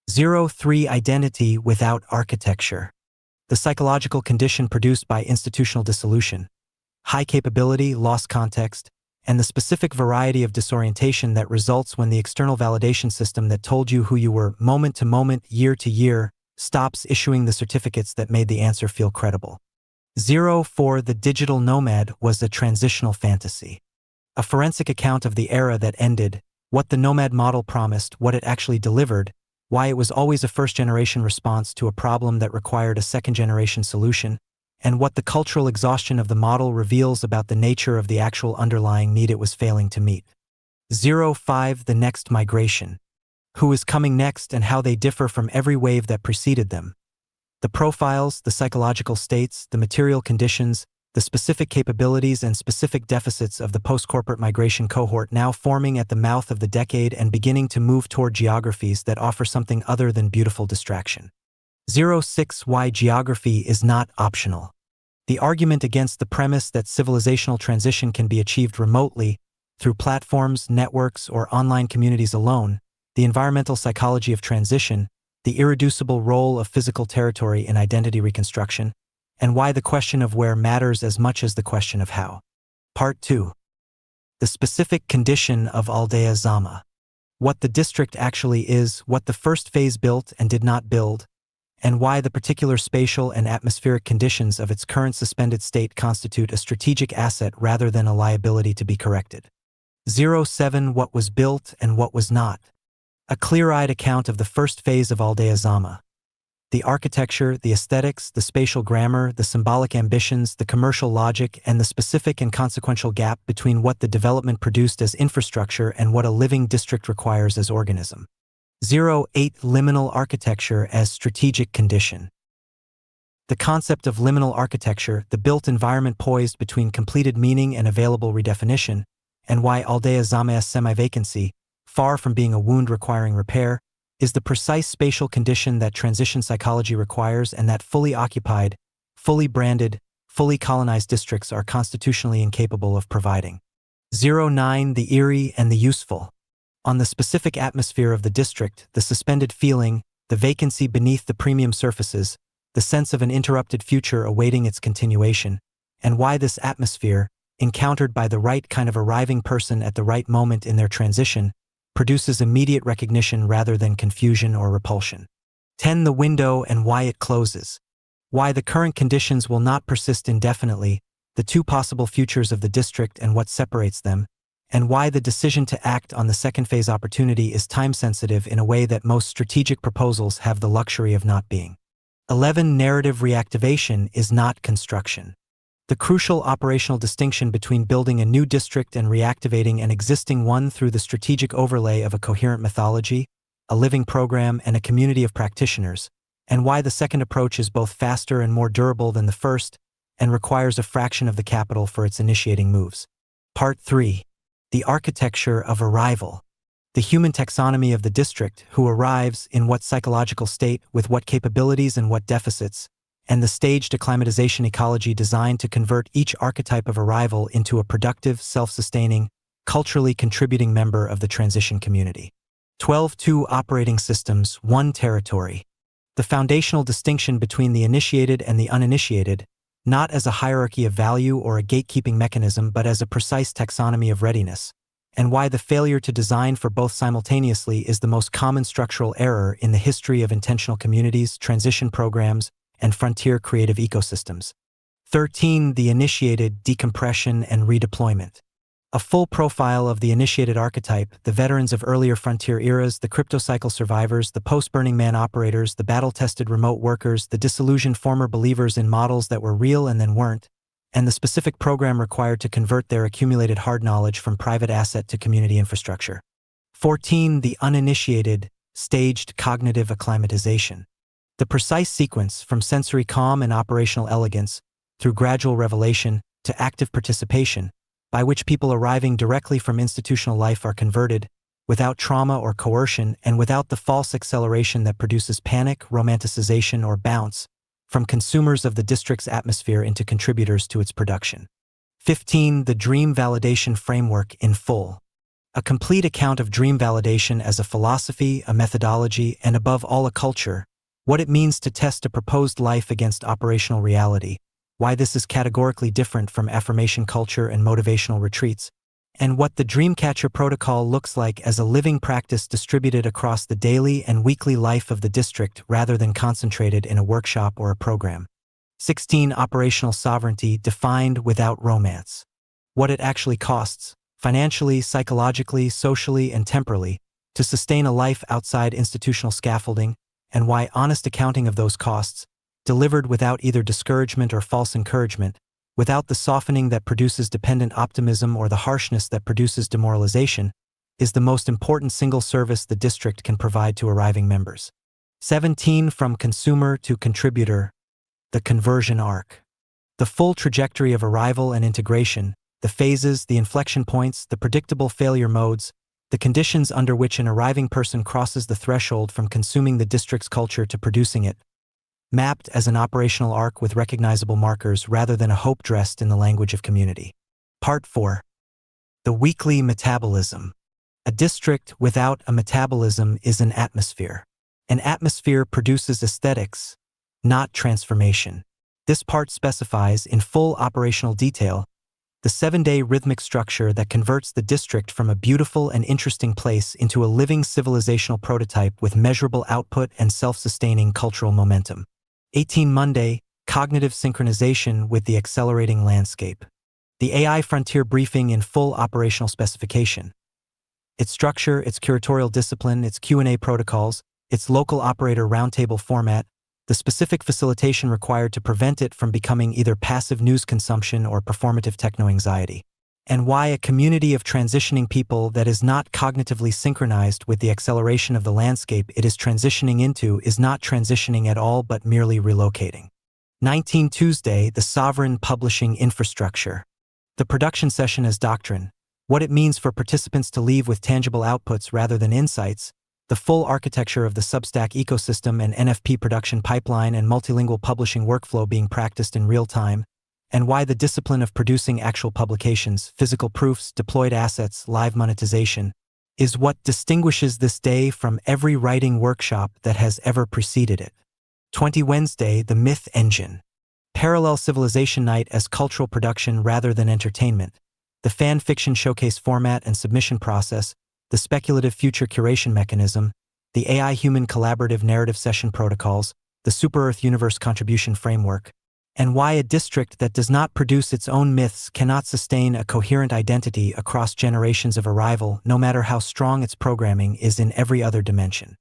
03. Identity without architecture. The psychological condition produced by institutional dissolution, high capability, lost context, and the specific variety of disorientation that results when the external validation system that told you who you were moment to moment, year to year, stops issuing the certificates that made the answer feel credible. 04. The digital nomad was a transitional fantasy. A forensic account of the era that ended, what the nomad model promised, what it actually delivered, why it was always a first-generation response to a problem that required a second-generation solution, and what the cultural exhaustion of the model reveals about the nature of the actual underlying need it was failing to meet. 05. The next migration. Who is coming next and how they differ from every wave that preceded them. The profiles, the psychological states, the material conditions, the specific capabilities and specific deficits of the post-corporate migration cohort now forming at the mouth of the decade and beginning to move toward geographies that offer something other than beautiful distraction. 06. Why geography is not optional. The argument against the premise that civilizational transition can be achieved remotely, through platforms, networks, or online communities alone, the environmental psychology of transition, the irreducible role of physical territory in identity reconstruction, and why the question of where matters as much as the question of how. Part 2. The specific condition of Aldea Zamá. What the district actually is, what the first phase built and did not build, and why the particular spatial and atmospheric conditions of its current suspended state constitute a strategic asset rather than a liability to be corrected. 07. What was built and what was not. A clear-eyed account of the first phase of Aldea Zamá. The architecture, the aesthetics, the spatial grammar, the symbolic ambitions, the commercial logic, and the specific and consequential gap between what the development produced as infrastructure and what a living district requires as organism. 08. Liminal architecture as strategic condition. The concept of liminal architecture, the built environment poised between completed meaning and available redefinition, and why Aldea Zamá's semi-vacancy, far from being a wound requiring repair, is the precise spatial condition that transition psychology requires and that fully occupied, fully branded, fully colonized districts are constitutionally incapable of providing. 09. The eerie and the useful. On the specific atmosphere of the district, the suspended feeling, the vacancy beneath the premium surfaces, the sense of an interrupted future awaiting its continuation, and why this atmosphere, encountered by the right kind of arriving person at the right moment in their transition, produces immediate recognition rather than confusion or repulsion. 10. The window and why it closes. Why the current conditions will not persist indefinitely, the two possible futures of the district and what separates them, and why the decision to act on the second phase opportunity is time-sensitive in a way that most strategic proposals have the luxury of not being. 11. Narrative reactivation is not construction. The crucial operational distinction between building a new district and reactivating an existing one through the strategic overlay of a coherent mythology, a living program, and a community of practitioners, and why the second approach is both faster and more durable than the first and requires a fraction of the capital for its initiating moves. Part 3. The architecture of arrival. The human taxonomy of the district, who arrives, in what psychological state, with what capabilities and what deficits, and the staged acclimatization ecology designed to convert each archetype of arrival into a productive, self-sustaining, culturally contributing member of the transition community. 12. 2 operating systems, 1 territory. The foundational distinction between the initiated and the uninitiated, not as a hierarchy of value or a gatekeeping mechanism but as a precise taxonomy of readiness, and why the failure to design for both simultaneously is the most common structural error in the history of intentional communities, transition programs, and frontier creative ecosystems. 13. The initiated, decompression, and redeployment. A full profile of the initiated archetype, the veterans of earlier frontier eras, the cryptocycle survivors, the post-Burning Man operators, the battle-tested remote workers, the disillusioned former believers in models that were real and then weren't, and the specific program required to convert their accumulated hard knowledge from private asset to community infrastructure. 14. The uninitiated, staged cognitive acclimatization. The precise sequence from sensory calm and operational elegance, through gradual revelation, to active participation, by which people arriving directly from institutional life are converted, without trauma or coercion and without the false acceleration that produces panic, romanticization, or bounce, from consumers of the district's atmosphere into contributors to its production. 15. The dream validation framework in full. A complete account of dream validation as a philosophy, a methodology, and above all a culture, what it means to test a proposed life against operational reality, why this is categorically different from affirmation culture and motivational retreats, and what the Dreamcatcher protocol looks like as a living practice distributed across the daily and weekly life of the district rather than concentrated in a workshop or a program. 16. Operational sovereignty defined without romance. What it actually costs, financially, psychologically, socially, and temporally, to sustain a life outside institutional scaffolding, and why honest accounting of those costs, delivered without either discouragement or false encouragement, without the softening that produces dependent optimism or the harshness that produces demoralization, is the most important single service the district can provide to arriving members. 17. From consumer to contributor, the conversion arc. The full trajectory of arrival and integration, the phases, the inflection points, the predictable failure modes, the conditions under which an arriving person crosses the threshold from consuming the district's culture to producing it, mapped as an operational arc with recognizable markers rather than a hope dressed in the language of community. Part 4. The weekly metabolism. A district without a metabolism is an atmosphere. An atmosphere produces aesthetics, not transformation. This part specifies, in full operational detail, the 7-day rhythmic structure that converts the district from a beautiful and interesting place into a living civilizational prototype with measurable output and self-sustaining cultural momentum. 18. Monday, cognitive synchronization with the accelerating landscape. The AI Frontier Briefing in full operational specification. Its structure, its curatorial discipline, its Q&A protocols, its local operator roundtable format, the specific facilitation required to prevent it from becoming either passive news consumption or performative techno-anxiety. And why a community of transitioning people that is not cognitively synchronized with the acceleration of the landscape it is transitioning into is not transitioning at all but merely relocating. 19. Tuesday, the sovereign publishing infrastructure. The production session as doctrine, what it means for participants to leave with tangible outputs rather than insights, the full architecture of the Substack ecosystem and NFP production pipeline and multilingual publishing workflow being practiced in real time, and why the discipline of producing actual publications, physical proofs, deployed assets, live monetization, is what distinguishes this day from every writing workshop that has ever preceded it. 20. Wednesday, the myth engine. Parallel civilization night as cultural production rather than entertainment. The fan fiction showcase format and submission process, the speculative future curation mechanism, the AI human collaborative narrative session protocols, the Super Earth Universe contribution framework, and why a district that does not produce its own myths cannot sustain a coherent identity across generations of arrival, no matter how strong its programming is in every other dimension.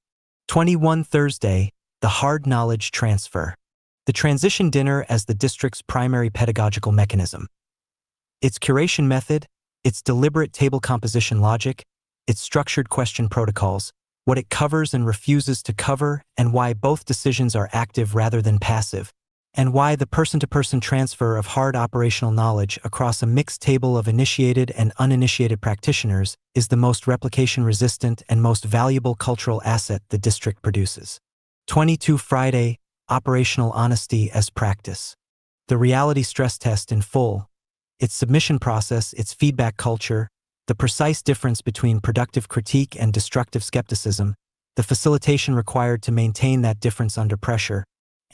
21 Thursday, the hard knowledge transfer. The transition dinner as the district's primary pedagogical mechanism. Its curation method, its deliberate table composition logic, its structured question protocols, what it covers and refuses to cover, and why both decisions are active rather than passive, and why the person-to-person transfer of hard operational knowledge across a mixed table of initiated and uninitiated practitioners is the most replication-resistant and most valuable cultural asset the district produces. 22 Friday, operational honesty as practice. The reality stress test in full, its submission process, its feedback culture, the precise difference between productive critique and destructive skepticism, the facilitation required to maintain that difference under pressure,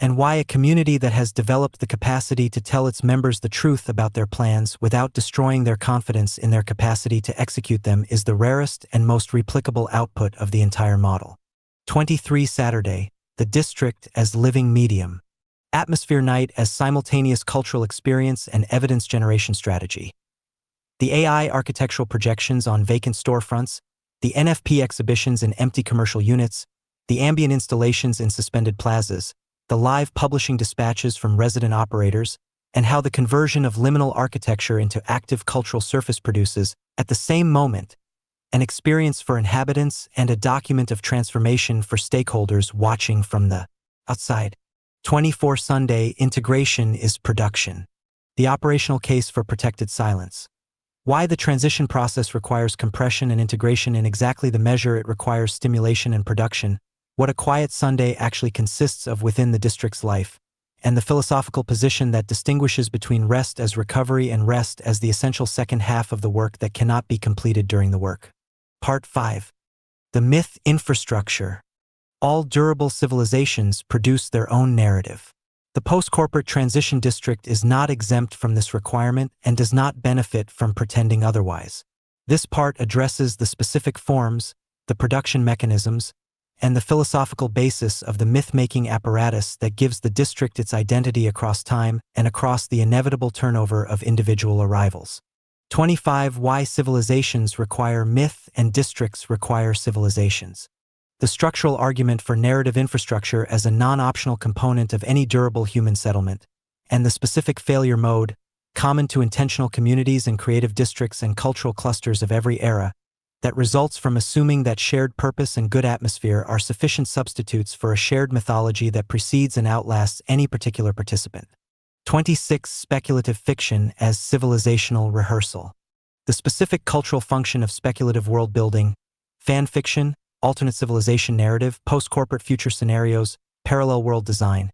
and why a community that has developed the capacity to tell its members the truth about their plans without destroying their confidence in their capacity to execute them is the rarest and most replicable output of the entire model. 23 Saturday, the district as living medium. Atmosphere night as simultaneous cultural experience and evidence generation strategy. The AI architectural projections on vacant storefronts, the NFP exhibitions in empty commercial units, the ambient installations in suspended plazas, the live publishing dispatches from resident operators, and how the conversion of liminal architecture into active cultural surface produces, at the same moment, an experience for inhabitants and a document of transformation for stakeholders watching from the outside. 24 Sunday, integration is production. The operational case for protected silence. Why the transition process requires compression and integration in exactly the measure it requires stimulation and production, what a quiet Sunday actually consists of within the district's life, and the philosophical position that distinguishes between rest as recovery and rest as the essential second half of the work that cannot be completed during the work. Part 5. The myth infrastructure. All durable civilizations produce their own narrative. The post-corporate transition district is not exempt from this requirement and does not benefit from pretending otherwise. This part addresses the specific forms, the production mechanisms, and the philosophical basis of the myth-making apparatus that gives the district its identity across time and across the inevitable turnover of individual arrivals. 25 Why civilizations require myth and districts require civilizations. The structural argument for narrative infrastructure as a non-optional component of any durable human settlement, and the specific failure mode, common to intentional communities and creative districts and cultural clusters of every era, that results from assuming that shared purpose and good atmosphere are sufficient substitutes for a shared mythology that precedes and outlasts any particular participant. 26 Speculative fiction as civilizational rehearsal. The specific cultural function of speculative world-building, fan fiction, alternate civilization narrative, post-corporate future scenarios, parallel world design,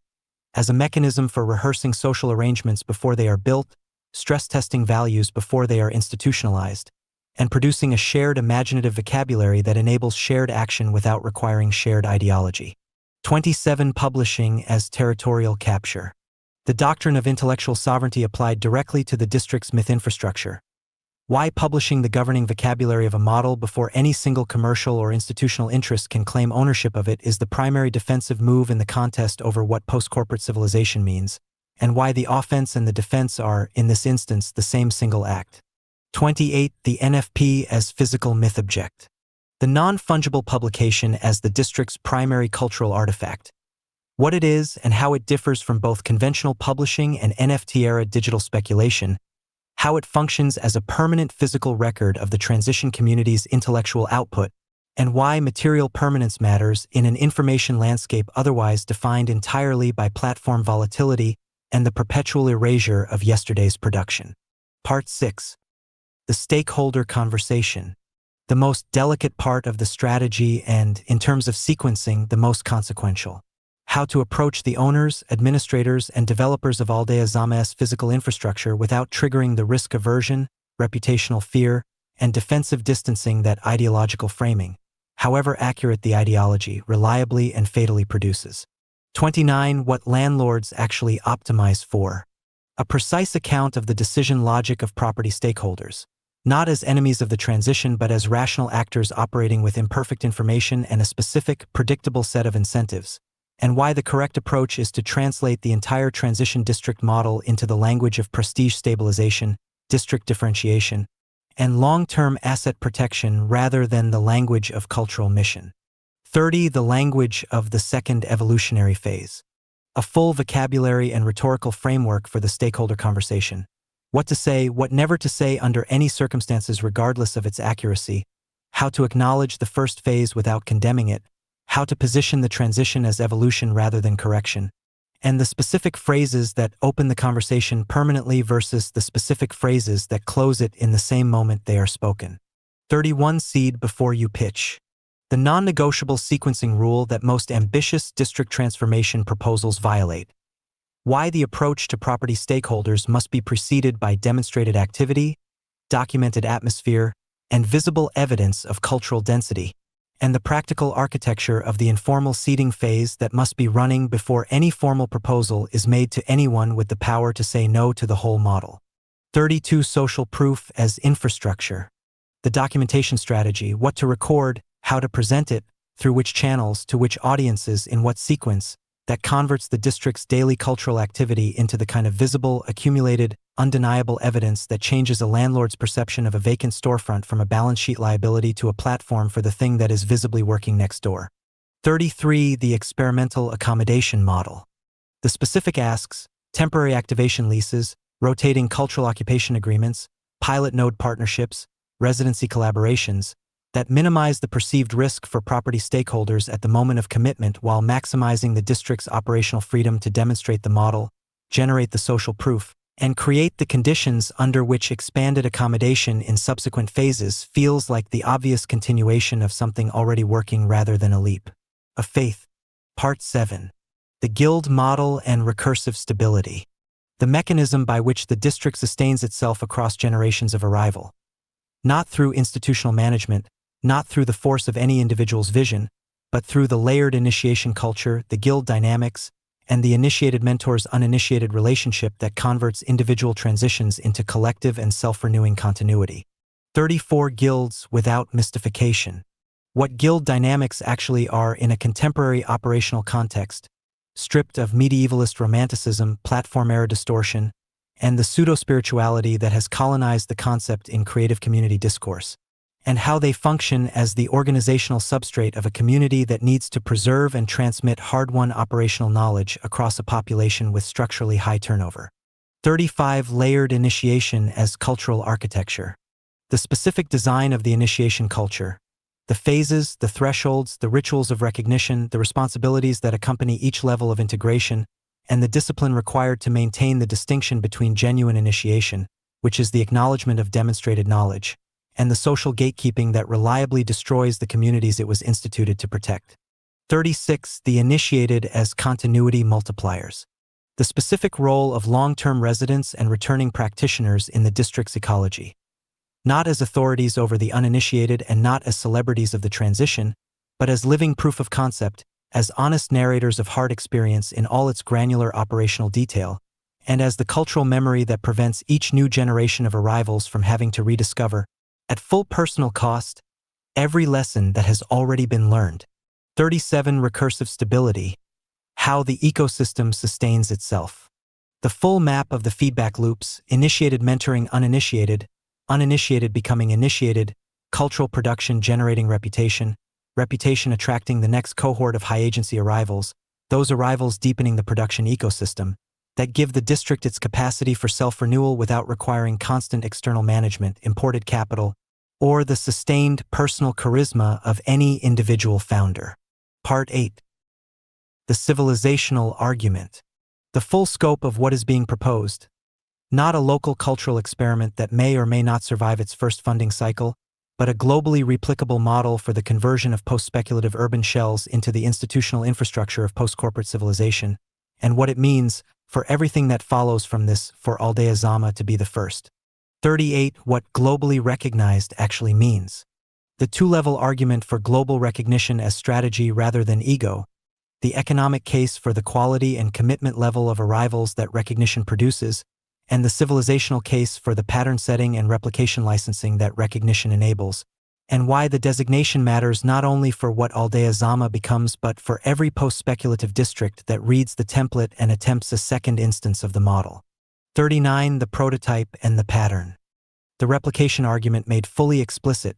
as a mechanism for rehearsing social arrangements before they are built, stress-testing values before they are institutionalized, and producing a shared imaginative vocabulary that enables shared action without requiring shared ideology. 27 Publishing as territorial capture. The doctrine of intellectual sovereignty applied directly to the district's myth infrastructure. Why publishing the governing vocabulary of a model before any single commercial or institutional interest can claim ownership of it is the primary defensive move in the contest over what post-corporate civilization means, and why the offense and the defense are, in this instance, the same single act. 28 The NFP as physical myth object. The non-fungible publication as the district's primary cultural artifact. What it is and how it differs from both conventional publishing and NFT-era digital speculation, how it functions as a permanent physical record of the transition community's intellectual output, and why material permanence matters in an information landscape otherwise defined entirely by platform volatility and the perpetual erasure of yesterday's production. Part 6. The stakeholder conversation. The most delicate part of the strategy and, in terms of sequencing, the most consequential. How to approach the owners, administrators, and developers of Aldea Zamá's physical infrastructure without triggering the risk aversion, reputational fear, and defensive distancing that ideological framing, however accurate the ideology, reliably and fatally produces. 29 What landlords actually optimize for. A precise account of the decision logic of property stakeholders, not as enemies of the transition but as rational actors operating with imperfect information and a specific, predictable set of incentives, and why the correct approach is to translate the entire transition district model into the language of prestige stabilization, district differentiation, and long-term asset protection rather than the language of cultural mission. 30. The language of the second evolutionary phase. A full vocabulary and rhetorical framework for the stakeholder conversation. What to say, what never to say under any circumstances regardless of its accuracy, how to acknowledge the first phase without condemning it, how to position the transition as evolution rather than correction, and the specific phrases that open the conversation permanently versus the specific phrases that close it in the same moment they are spoken. 31. Seed before you pitch. The non-negotiable sequencing rule that most ambitious district transformation proposals violate. Why the approach to property stakeholders must be preceded by demonstrated activity, documented atmosphere, and visible evidence of cultural density, and the practical architecture of the informal seeding phase that must be running before any formal proposal is made to anyone with the power to say no to the whole model. 32. Social proof as infrastructure. The documentation strategy, what to record, how to present it, through which channels, to which audiences, in what sequence, that converts the district's daily cultural activity into the kind of visible, accumulated, undeniable evidence that changes a landlord's perception of a vacant storefront from a balance sheet liability to a platform for the thing that is visibly working next door. 33. The experimental accommodation model. The specific asks, temporary activation leases, rotating cultural occupation agreements, pilot node partnerships, residency collaborations, that minimize the perceived risk for property stakeholders at the moment of commitment while maximizing the district's operational freedom to demonstrate the model, generate the social proof, and create the conditions under which expanded accommodation in subsequent phases feels like the obvious continuation of something already working rather than a leap of faith. Part 7. The guild model and recursive stability. The mechanism by which the district sustains itself across generations of arrival. Not through institutional management, not through the force of any individual's vision, but through the layered initiation culture, the guild dynamics, and the initiated mentor's uninitiated relationship that converts individual transitions into collective and self-renewing continuity. 34. Guilds without mystification. What guild dynamics actually are in a contemporary operational context, stripped of medievalist romanticism, platform-era distortion, and the pseudo-spirituality that has colonized the concept in creative community discourse, and how they function as the organizational substrate of a community that needs to preserve and transmit hard-won operational knowledge across a population with structurally high turnover. 35. Layered initiation as cultural architecture. The specific design of the initiation culture, the phases, the thresholds, the rituals of recognition, the responsibilities that accompany each level of integration, and the discipline required to maintain the distinction between genuine initiation, which is the acknowledgement of demonstrated knowledge, and the social gatekeeping that reliably destroys the communities it was instituted to protect. 36. The initiated as continuity multipliers. The specific role of long-term residents and returning practitioners in the district's ecology. Not as authorities over the uninitiated and not as celebrities of the transition, but as living proof of concept, as honest narrators of hard experience in all its granular operational detail, and as the cultural memory that prevents each new generation of arrivals from having to rediscover, at full personal cost, every lesson that has already been learned. 37. Recursive stability. How the ecosystem sustains itself. The full map of the feedback loops, initiated mentoring uninitiated, uninitiated becoming initiated, cultural production generating reputation, reputation attracting the next cohort of high-agency arrivals, those arrivals deepening the production ecosystem, that give the district its capacity for self-renewal without requiring constant external management, imported capital, or the sustained personal charisma of any individual founder. Part 8. The civilizational argument. The full scope of what is being proposed. Not a local cultural experiment that may or may not survive its first funding cycle, but a globally replicable model for the conversion of post-speculative urban shells into the institutional infrastructure of post-corporate civilization, and what it means for everything that follows from this for Aldea Zamá to be the first. 38. What globally recognized actually means. The two-level argument for global recognition as strategy rather than ego, the economic case for the quality and commitment level of arrivals that recognition produces, and the civilizational case for the pattern setting and replication licensing that recognition enables, and why the designation matters not only for what Aldea Zamá becomes but for every post-speculative district that reads the template and attempts a second instance of the model. 39. The prototype and the pattern. The replication argument made fully explicit,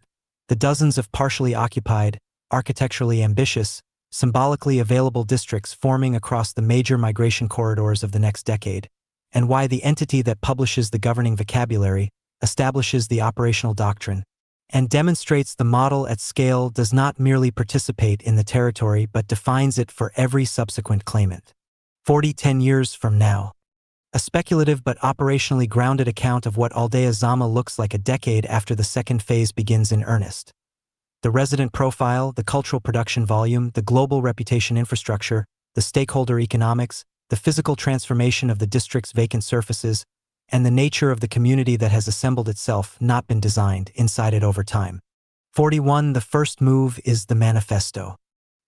the dozens of partially occupied, architecturally ambitious, symbolically available districts forming across the major migration corridors of the next decade, and why the entity that publishes the governing vocabulary, establishes the operational doctrine, and demonstrates the model at scale does not merely participate in the territory but defines it for every subsequent claimant. 10 years from now. A speculative but operationally grounded account of what Aldea Zamá looks like a decade after the second phase begins in earnest. The resident profile, the cultural production volume, the global reputation infrastructure, the stakeholder economics, the physical transformation of the district's vacant surfaces, and the nature of the community that has assembled itself not been designed inside it over time. 41. The first move is the manifesto.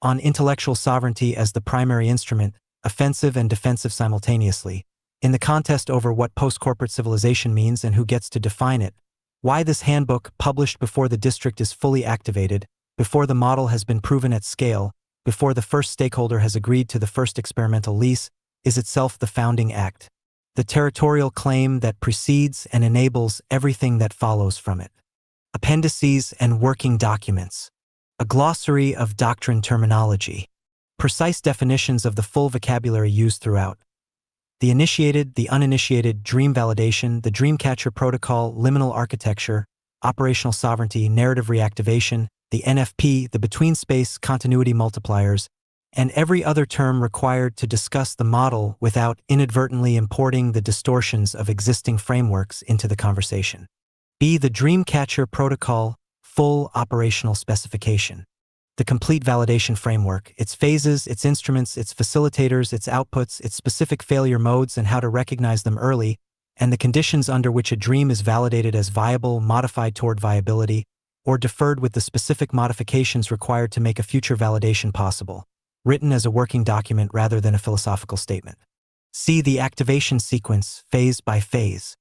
On intellectual sovereignty as the primary instrument, offensive and defensive simultaneously, in the contest over what post-corporate civilization means and who gets to define it, why this handbook, published before the district is fully activated, before the model has been proven at scale, before the first stakeholder has agreed to the first experimental lease, is itself the founding act. The territorial claim that precedes and enables everything that follows from it. Appendices and working documents. A glossary of doctrine terminology. Precise definitions of the full vocabulary used throughout. The initiated, the uninitiated, dream validation, the dreamcatcher protocol, liminal architecture, operational sovereignty, narrative reactivation, the NFP, the between space continuity multipliers, and every other term required to discuss the model without inadvertently importing the distortions of existing frameworks into the conversation. B. The Dreamcatcher Protocol, full operational specification. The complete validation framework, its phases, its instruments, its facilitators, its outputs, its specific failure modes and how to recognize them early, and the conditions under which a dream is validated as viable, modified toward viability, or deferred with the specific modifications required to make a future validation possible. Written as a working document rather than a philosophical statement. See the activation sequence, phase by phase.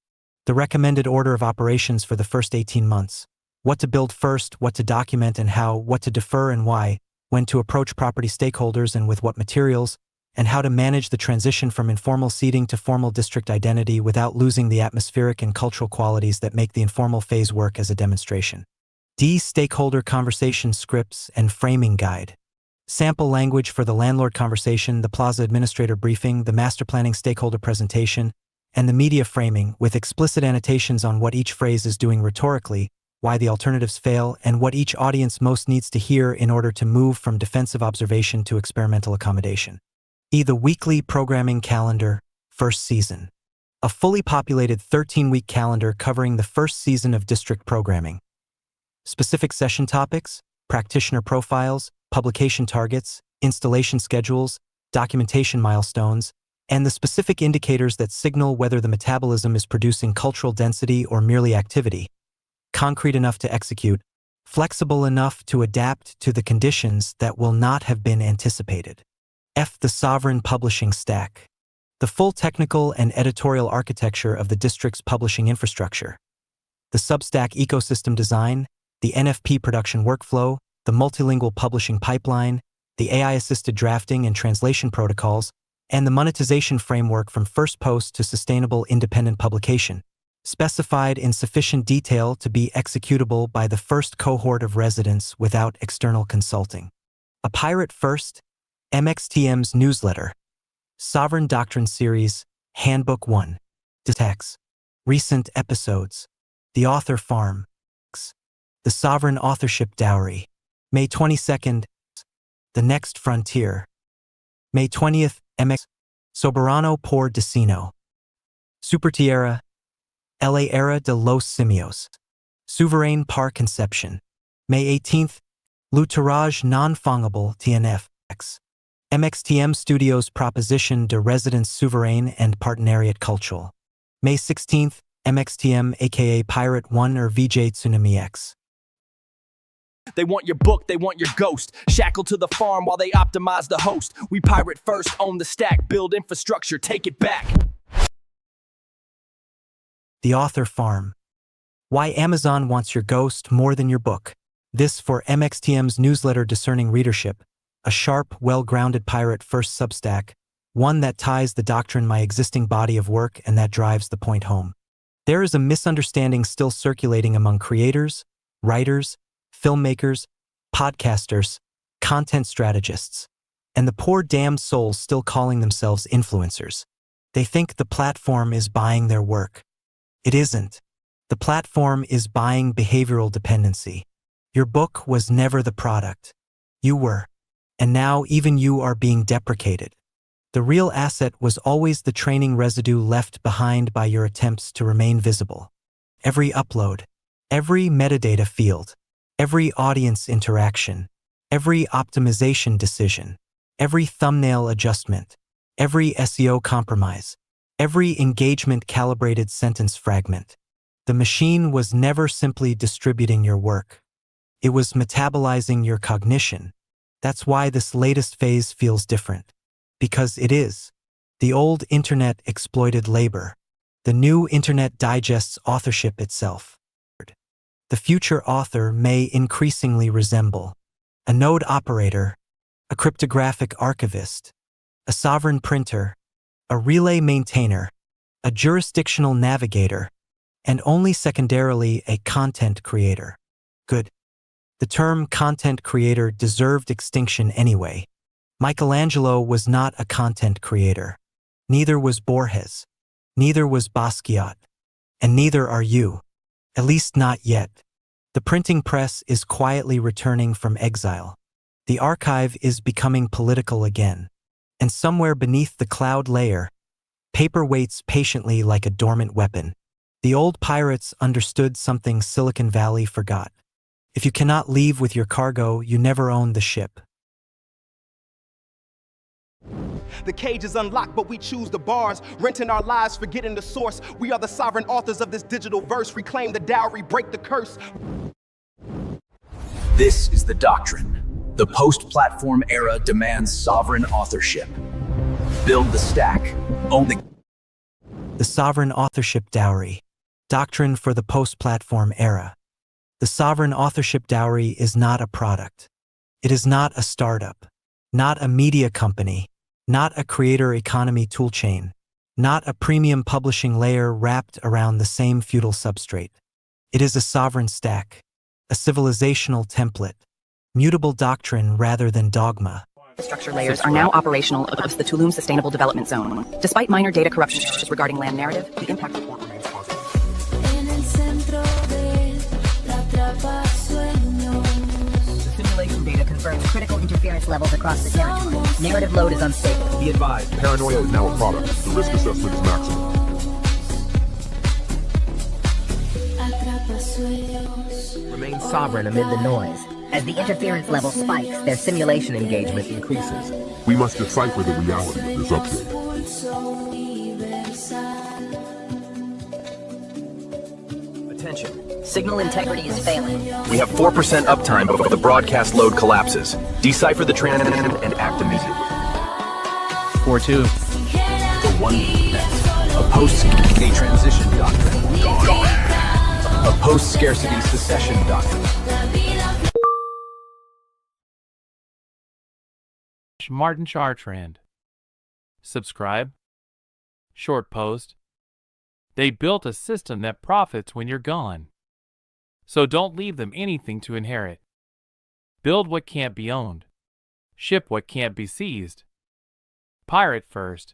The recommended order of operations for the first 18 months. What to build first, what to document and how, what to defer and why, when to approach property stakeholders and with what materials, and how to manage the transition from informal seeding to formal district identity without losing the atmospheric and cultural qualities that make the informal phase work as a demonstration. D. Stakeholder conversation scripts and framing guide. Sample language for the landlord conversation, the plaza administrator briefing, the master planning stakeholder presentation, and the media framing with explicit annotations on what each phrase is doing rhetorically, why the alternatives fail, and what each audience most needs to hear in order to move from defensive observation to experimental accommodation. E. The weekly programming calendar, first season. A fully populated 13-week calendar covering the first season of district programming. Specific session topics, practitioner profiles, publication targets, installation schedules, documentation milestones, and the specific indicators that signal whether the metabolism is producing cultural density or merely activity. Concrete enough to execute, flexible enough to adapt to the conditions that will not have been anticipated. F. The sovereign publishing stack. The full technical and editorial architecture of the district's publishing infrastructure. The Substack ecosystem design, the NFP production workflow, the multilingual publishing pipeline, the AI-assisted drafting and translation protocols, and the monetization framework from first post to sustainable independent publication, specified in sufficient detail to be executable by the first cohort of residents without external consulting. A Pirate First, MXTM's newsletter. Sovereign Doctrine Series, Handbook 1. Text. Recent episodes. The Author Farm. The Sovereign Authorship Dowry. May 22nd, The Next Frontier. May 20th, MX Soberano por Destino. Supertierra, La Era de los Simios. Souverain par Conception. May 18th, L'Outrage Non-Fongable TNF. MXTM Studios Proposition de Residence Souverain and Partenariat Cultural. May 16th, MXTM aka Pirate 1 or VJ Tsunami X. They want your book, they want your ghost. Shackled to the farm while they optimize the host. We pirate first, own the stack, build infrastructure, take it back. The Author Farm. Why Amazon wants your ghost more than your book. This for MXTM's newsletter discerning readership, a sharp, well-grounded pirate-first Substack, one that ties the doctrine my existing body of work and that drives the point home. There is a misunderstanding still circulating among creators, writers, filmmakers, podcasters, content strategists, and the poor damned souls still calling themselves influencers. They think the platform is buying their work. It isn't. The platform is buying behavioral dependency. Your book was never the product. You were. And now even you are being deprecated. The real asset was always the training residue left behind by your attempts to remain visible. Every upload, every metadata field, every audience interaction, every optimization decision, every thumbnail adjustment, every SEO compromise, every engagement-calibrated sentence fragment. The machine was never simply distributing your work. It was metabolizing your cognition. That's why this latest phase feels different. Because it is. The old internet exploited labor. The new internet digests authorship itself. The future author may increasingly resemble a node operator, a cryptographic archivist, a sovereign printer, a relay maintainer, a jurisdictional navigator, and only secondarily a content creator. Good. The term content creator deserved extinction anyway. Michelangelo was not a content creator. Neither was Borges. Neither was Basquiat. And neither are you. At least not yet. The printing press is quietly returning from exile. The archive is becoming political again. And somewhere beneath the cloud layer, paper waits patiently like a dormant weapon. The old pirates understood something Silicon Valley forgot. If you cannot leave with your cargo, you never own the ship. The cage is unlocked, but we choose the bars. Renting our lives, forgetting the source. We are the sovereign authors of this digital verse. Reclaim the dowry, break the curse. This is the doctrine. The post-platform era demands sovereign authorship. Build the stack. Own The sovereign authorship dowry. Doctrine for the post-platform era. The sovereign authorship dowry is not a product. It is not a startup. Not a media company. Not a creator economy toolchain. Not a premium publishing layer wrapped around the same feudal substrate. It is a sovereign stack. A civilizational template. Mutable doctrine rather than dogma. Structure layers are now operational across the Tulum Sustainable Development Zone. Despite minor data corruption regarding land narrative, the impact of war remains positive. The simulation data confirms critical interference levels across the territory. Narrative load is unstable. Be advised. Paranoia is now a product. The risk assessment is maximum. Remain sovereign amid the noise. As the interference level spikes, their simulation engagement increases. We must decipher the reality of this update. Attention. Signal integrity is failing. We have 4% uptime before the broadcast load collapses. Decipher the transmit and act immediately. 4-2. The 1%. A post-a transition doctrine. A post-scarcity secession doctrine. Martin Chartrand. Subscribe. Short post. They built a system that profits when you're gone. So don't leave them anything to inherit. Build what can't be owned. Ship what can't be seized. Pirate first.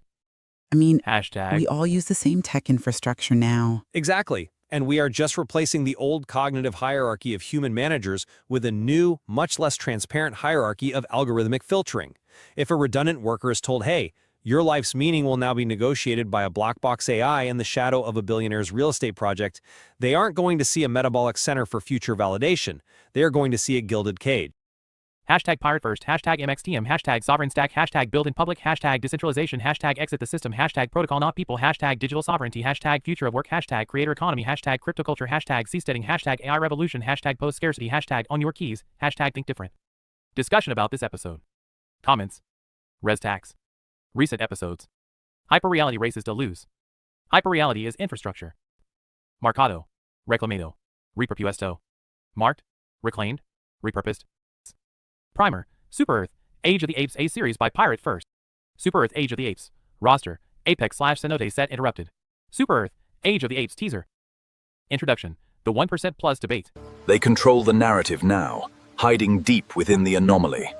I mean, Hashtag. we all use the same tech infrastructure now. Exactly. And we are just replacing the old cognitive hierarchy of human managers with a new, much less transparent hierarchy of algorithmic filtering. If a redundant worker is told, hey, your life's meaning will now be negotiated by a black box AI in the shadow of a billionaire's real estate project, they aren't going to see a metabolic center for future validation. They are going to see a gilded cage. Hashtag pirate first. Hashtag MXTM. Hashtag sovereign stack. Hashtag build in public. Hashtag decentralization. Hashtag exit the system. Hashtag protocol not people. Hashtag digital sovereignty. Hashtag future of work. Hashtag creator economy. Hashtag cryptoculture. Hashtag seasteading. Hashtag AI revolution. Hashtag post scarcity. Hashtag on your keys. Hashtag think different. Discussion about this episode. Comments. Res tax. Recent episodes. Hyperreality races to lose. Hyperreality is infrastructure. Marcado. Reclamado. Reperpuesto. Marked. Reclaimed. Repurposed. Primer. Super Earth. Age of the Apes A series by Pirate First. Super Earth Age of the Apes. Roster. Apex/Cenote set interrupted. Super Earth. Age of the Apes teaser. Introduction. The 1% plus debate. They control the narrative now, hiding deep within the anomaly.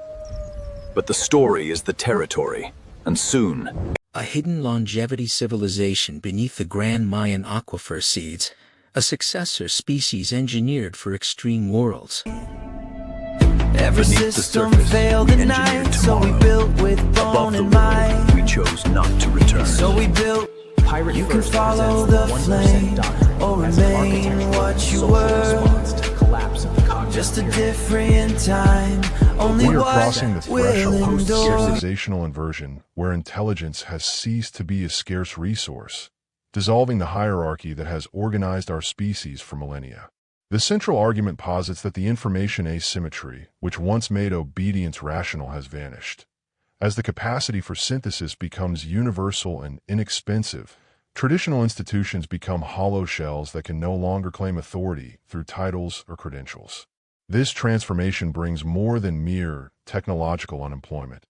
But the story is the territory, and soon... A hidden longevity civilization beneath the Grand Mayan aquifer seeds, a successor species engineered for extreme worlds. Every system failed at night, so we built with bone and mind. We chose not to return. So we built, you can follow the flame, or remain what you were. Just a different time, only We are what crossing the threshold will of endure. civilizational inversion, where intelligence has ceased to be a scarce resource, dissolving the hierarchy that has organized our species for millennia. The central argument posits that the information asymmetry, which once made obedience rational, has vanished. As the capacity for synthesis becomes universal and inexpensive, traditional institutions become hollow shells that can no longer claim authority through titles or credentials. This transformation brings more than mere technological unemployment.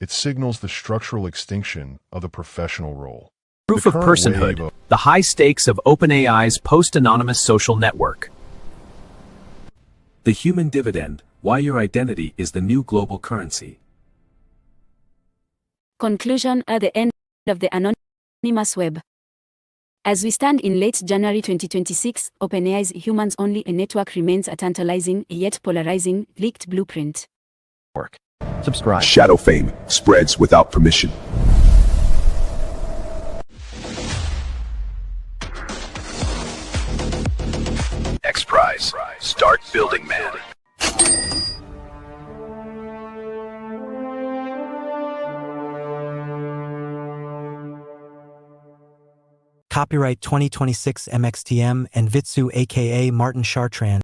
It signals the structural extinction of the professional role. Proof of personhood, the high stakes of OpenAI's post-anonymous social network. The human dividend, why your identity is the new global currency. Conclusion at the end of the anonymous web. As we stand in late January 2026, OpenAI's humans-only network remains a tantalizing, yet polarizing, leaked blueprint. Subscribe. Shadow fame spreads without permission. X Prize. Start building, man. Copyright 2026 MXTM and Vitsu aka Martin Chartrand.